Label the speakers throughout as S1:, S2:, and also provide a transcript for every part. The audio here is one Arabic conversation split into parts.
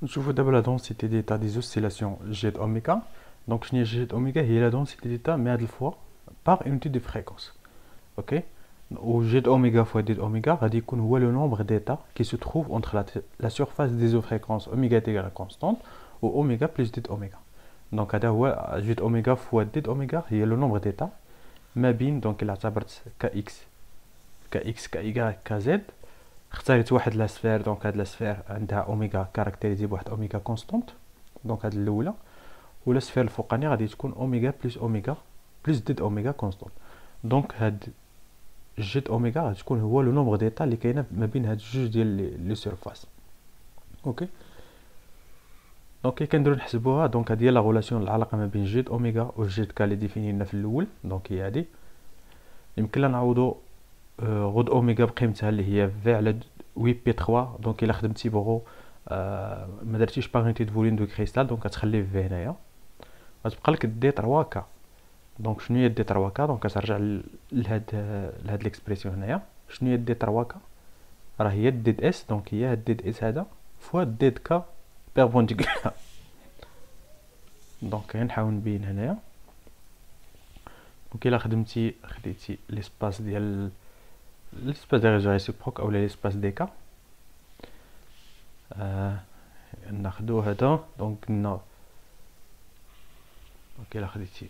S1: نشوفوا دابا la densité d'état des oscillations G de oméga. Donc شنو هي G de oméga هي la densité d'état mais هاد الفوا par unité de fréquence. OK. Ou G de oméga fois D de oméga غادي يكون هو le nombre d'états qui se trouve entre la surface des isofréquences oméga est égal à constante ou oméga plus D de oméga. Donc هذا هو G de oméga fois D de oméga هي le nombre d'états ما بين دونك إلا اعتبرت kx ky kz اختاريت واحد لا سفير. دونك هاد لا سفير عندها اوميغا كاركتيريزي بواحد اوميغا كونستونت. دونك هاد الاولى. ولا السفير الفوقانيه غادي تكون اوميغا بلس ديد اوميغا كونستونت. دونك هاد جيت اوميغا غادي تكون هو لو نومبر ديتا اللي كاينه ما بين هاد جوج ديال لي سيرفاس. اوكي. دونك كنديرو نحسبوها. دونك هادي هي لا غولاسيون العلاقه ما بين جيت اوميغا و جيت كا اللي ديفينينا في الاول. دونك هي هادي يمكن لنا نعوضو غود اوميغا بقيمتها اللي هي في على 8 بي 3. دونك الا خدمتي بغو ما درتيش باغونتي دو فوليوم دو كريستال دونك غتخليه في هنايا غتبقى لك دي 3 كا. دونك شنو هي دي 3 كا؟ دونك كترجع لهاد ليكسبريسيون هنايا. شنو هي دي 3 كا؟ راه هي ديد اس. دونك هي هاد ديد اس هذا فوا ديد كا بيربونديكولار. دونك غنحاول نبين هنايا. دونك الا خديتي ليسباس ديال l'espace des réseaux réciproques ou l'espace des cas. ناخدو هذا. دونك قلنا اوكي. لا خديتي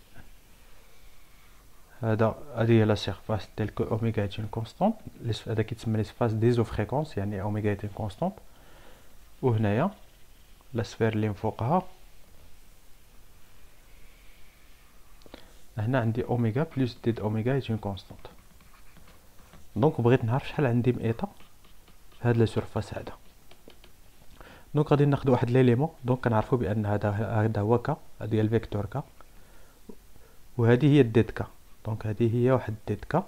S1: هادي هي لا سيرفاس تيل كو اوميغا ايت اون كونستانت. هذا كيتسمى ليسباس ديزو فريكونس يعني اوميغا ايت اون كونستانت. وهنايا لا سفير اللي من فوقها هنا عندي اوميغا بلس ديد اوميغا ايت اون كونستانت. دونك بغيت نعرف شحال عندي من ايتا هاد لا سيرفاس هذا. دونك غادي ناخذ واحد ليليمون. دونك كنعرفوا بان هذا هو كا. هذه هي الفيكتور كا وهذه هي الديد كا. دونك هذه هي واحد الديد كا.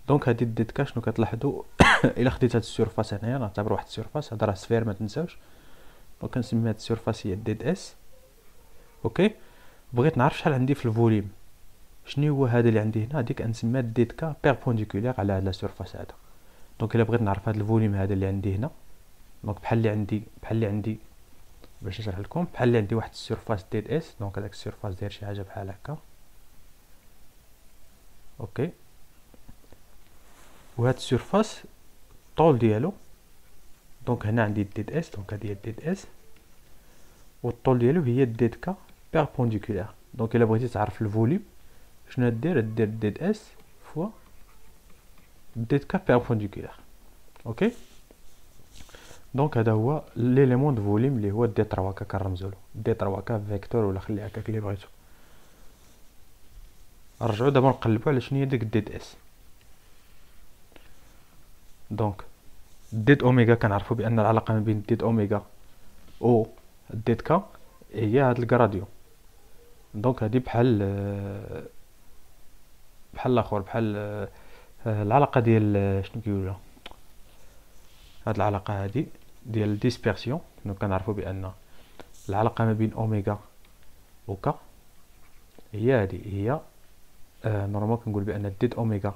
S1: دونك هذه الديد كا شنو كتلاحظوا الا خديت هاد السيرفاس هنايا نعتبر واحد السيرفاس. هذا راه سفير ما تنساوش. دونك كنسمي هاد السيرفاس هي الديد اس. اوكي. بغيت نعرف شحال عندي في الفوليوم. شنو هو هذا اللي عندي هنا؟ هذيك كنسميها الديد كا بيربونديكولير على هاد لا سيرفاس هذا. دونك الا بغيت نعرف هاد الفوليوم هذا اللي عندي هنا. دونك بحال اللي عندي باش نشرح لكم بحال اللي عندي واحد السيرفاس ديد اس. دونك هذاك السيرفاس داير شي حاجه بحال هكا. اوكي. وهاد السيرفاس الطول ديالو. دونك هنا عندي الديد اس. دونك هذه هي الديد اس والطول ديالو هي الديد كا بيربونديكولير. دونك الا بغيتي تعرف الفوليوم شنو دير الديد اس فوا الديد كا بيربونديكولير. اوكي. دونك هذا هو ليليمون دو فوليوم اللي هو دي 3 كا كنرمزو له دي 3 كا فيكتور ولا خلي هكاك اللي بغيتو. نرجعو دابا نقلبو على شنو هي ديك ديد اس. دونك ديد اوميغا كنعرفو بان العلاقه ما بين ديد اوميغا و ديد كا هي هاد الكراديون. دونك هادي بحال الاخر بحال العلاقه ديال شنو كيقولوا هاد العلاقه هادي ديال الديسبيرسيون. دونك كنعرفو بان العلاقه ما بين اوميغا و كا هي هادي هي نورمال كنقول بان ديد اوميغا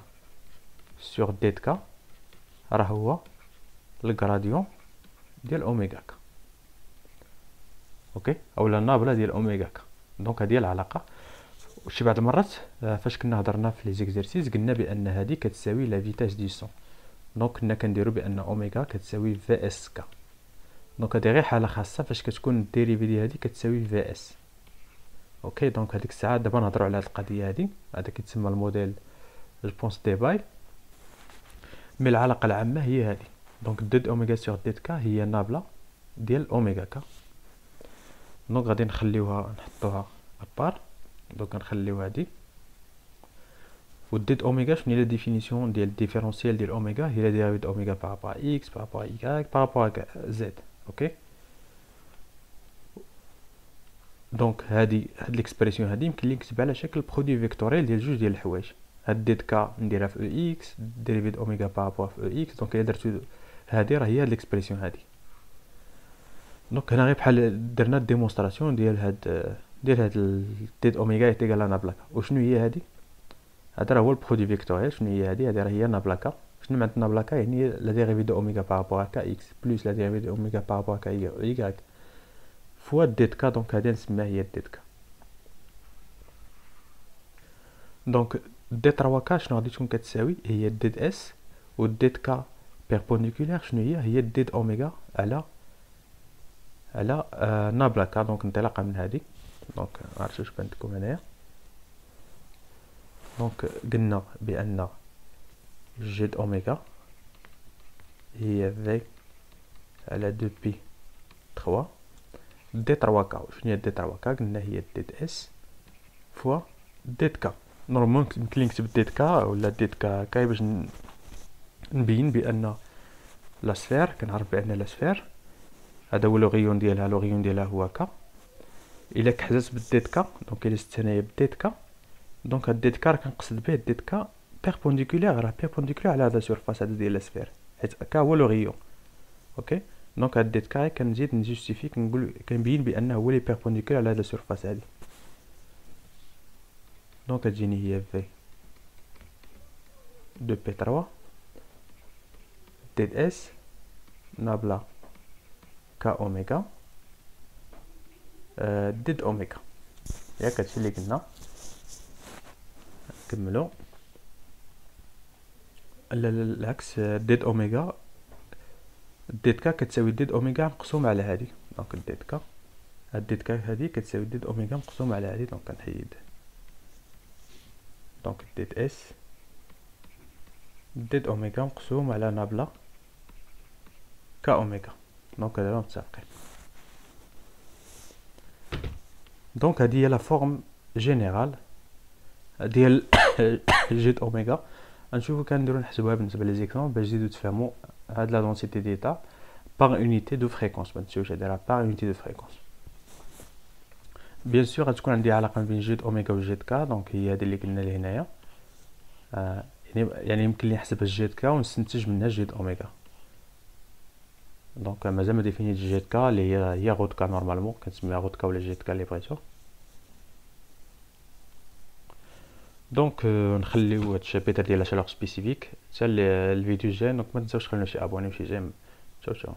S1: سور ديد كا راه هو الغراديون ديال اوميغا كا. اوكي. اولا النابله ديال اوميغا كا. دونك هذه هي العلاقه. وشي بعض المرات فاش كنا هضرنا في لي زيكزيرسيس قلنا بان هذه كتساوي لا فيتاس دو سون. دونك كنا كنديرو بان اوميغا كتساوي في اس كا. دونك هذه غير حاله خاصه فاش كتكون الديريفي ديال هذه كتساوي في اس. اوكي. دونك هذيك الساعه دابا نهضروا على هذه القضيه هذه. هذا كيتسمى الموديل جو بونس ديباي. مي العلاقه العامه هي هذه. دونك ديد اوميغا سور ديد كا هي نابله ديال اوميغا كا. دونك غادي نحطوها ابار. دونك نخليو هادي. وديد اوميغا شنو هي لا ديفينيسيون ديال الديفيرونسيال ديال اوميغا؟ هي لا ديريفي دو اوميغا بارابور اكس بارابور واي بارابور زد. اوكي. دونك هاد ليكسبريسيون هادي يمكن لي نكتبها على شكل برودوي فيكتوريال ديال جوج ديال الحوايج. هاد ديد كا نديرها في او اكس ديريفي دو اوميغا بارابور في او اكس. دونك الا درتو هادي راه هي هاد ليكسبريسيون هادي. دونك هنا غير بحال درنا ديمونستراسيون ديال هاد ديد اوميغا ايتيغال نابلا. وشنو هي هادي؟ هذا راه هو البرودوي فيكتوريال. شنو هي هادي؟ هادي راه هي نابلا كا. شنو معنات نابلا كا؟ يعني لا ديريفي دو اوميغا بارابور كا اكس بلس لا ديريفي دو اوميغا بارابور كا واي فوا ديت كا. دونك هذه نسميها هي ديت كا. دونك دي 3 كا شنو غادي تكون كتساوي؟ هي ديد اس، و ديت كا بيربونديكولير شنو هي ديد اوميغا على نابلا كا. دونك انطلاقا من هذه، دونك عرفتوا واش بان لكم هنايا. دونك قلنا بان جيد اوميغا هي في على 2 بي 3 دي 3 كا. شنو هي دي 3 كا؟ قلنا هي ديد اس فوا ديت كا. نورمالمون يمكن نكتب ديت كا ولا ديت كا كاي باش نبين بان لا سفير، كنعرف بان لا سفير هذا هو لوغيون ديالها، لوغيون ديالها هو كا. الا كحزت بالديت كا، دونك الا زدت هنايا بالديت كا، دونك هاد ديت كا راه كنقصد به ديت كا بيربونديكولير، راه بيربونديكولير على هذا سورفاس هذا ديال لا سفير، حيت كا هو لوغيون. اوكي، دونك هاد ديت كا كنزيد نجوستيفي، كنقول كنبين بانه هو لي بيربونديكولير على هذا سورفاس هادي. دونك تجيني هي في 2 بي 3 ديد اس نابلا كا اوميغا ديد اوميغا. ياك هادشي اللي قلنا. نكملو. لا العكس، ديد اوميغا ديد كا كتساوي ديد اوميغا مقسوم على هادي. دونك ديد كا، هاد ديد كا هادي كتساوي ديد اوميغا مقسوم على هادي. دونك كنحيد، دونك ديد اس ديد اوميغا مقسوم على نابلا كا اوميغا. دونك دابا متفقين. دونك هادي هي لا فورم جينيرال ديال جيت اوميغا. غنشوفو كنديرو نحسبوها بالنسبه لي زيكزامبل باش تزيدو تفهموا هاد لا دونسيتي ديتا باغ اونيتي دو فريكونس. ما تنساوش هادي راه باغ اونيتي دو فريكونس. بيان سور غتكون عندي علاقه بين جيت اوميغا و جيت كا. دونك هي هادي اللي قلنا لهنايا. يعني يمكن لي نحسب الجيت كا ونستنتج منها جيت اوميغا. دونك مازال ما ديفينيت جيت كا اللي هي غوت كا. نورمالمون كنسميها غوت كا ولا جيت كا اللي بغيتو. دونك نخليو هاد الشابيتر ديال لا شالور سبيسيفيك حتى الفيديو الجاي. دونك ما تنساوش تخليو شي ابوني وشي جيم. تشاو تشاو.